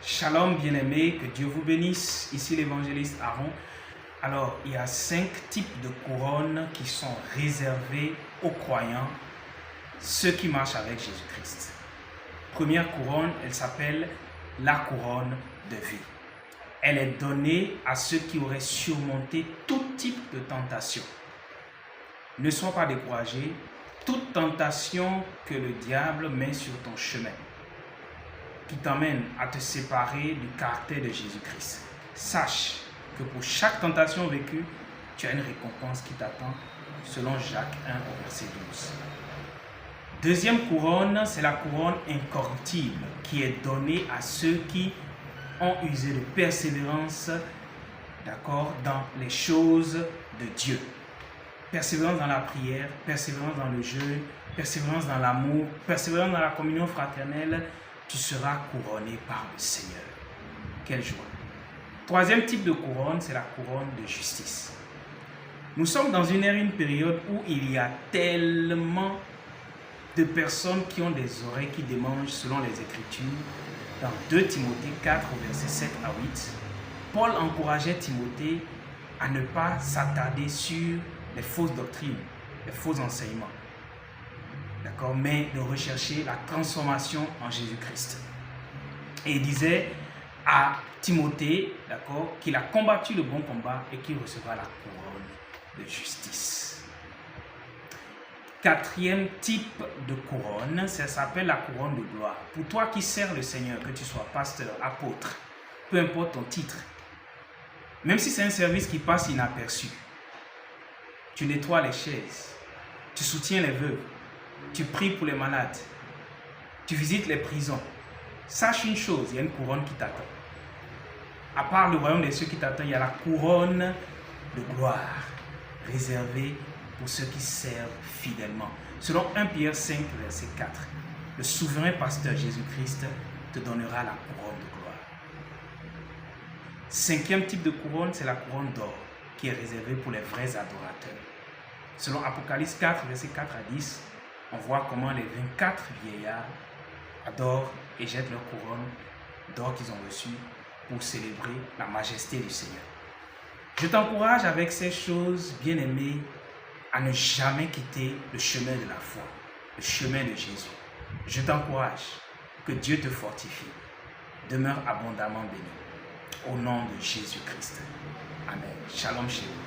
Shalom bien-aimés, que Dieu vous bénisse. Ici l'évangéliste Aaron. Alors, il y a 5 types de couronnes qui sont réservées aux croyants, ceux qui marchent avec Jésus-Christ. Première couronne, elle s'appelle la couronne de vie. Elle est donnée à ceux qui auraient surmonté tout type de tentation. Ne sois pas découragé, toute tentation que le diable met sur ton chemin, qui t'emmène à te séparer du caractère de Jésus-Christ. Sache que pour chaque tentation vécue, tu as une récompense qui t'attend, selon Jacques 1 au verset 12. Deuxième couronne, c'est la couronne incorruptible qui est donnée à ceux qui ont usé de persévérance, dans les choses de Dieu. Persévérance dans la prière, persévérance dans le jeûne, persévérance dans l'amour, persévérance dans la communion fraternelle. Tu seras couronné par le Seigneur. Quelle joie! Troisième type de couronne, c'est la couronne de justice. Nous sommes dans une période où il y a tellement de personnes qui ont des oreilles qui démangent selon les Écritures. Dans 2 Timothée 4, versets 7 à 8, Paul encourageait Timothée à ne pas s'attarder sur les fausses doctrines, les faux enseignements. Mais de rechercher la transformation en Jésus-Christ. Et il disait à Timothée, qu'il a combattu le bon combat et qu'il recevra la couronne de justice. Quatrième type de couronne, ça s'appelle la couronne de gloire. Pour toi qui sers le Seigneur, que tu sois pasteur, apôtre, peu importe ton titre, même si c'est un service qui passe inaperçu, tu nettoies les chaises, tu soutiens les veuves, tu pries pour les malades, tu visites les prisons. Sache une chose, il y a une couronne qui t'attend. À part le royaume des cieux qui t'attend, il y a la couronne de gloire réservée pour ceux qui servent fidèlement. Selon 1 Pierre 5, verset 4, le souverain pasteur Jésus-Christ te donnera la couronne de gloire. Cinquième type de couronne, c'est la couronne d'or qui est réservée pour les vrais adorateurs. Selon Apocalypse 4, verset 4 à 10, on voit comment les 24 vieillards adorent et jettent leur couronne d'or qu'ils ont reçue pour célébrer la majesté du Seigneur. Je t'encourage avec ces choses, bien-aimés, à ne jamais quitter le chemin de la foi, le chemin de Jésus. Je t'encourage, que Dieu te fortifie. Demeure abondamment béni. Au nom de Jésus-Christ. Amen. Shalom chez vous.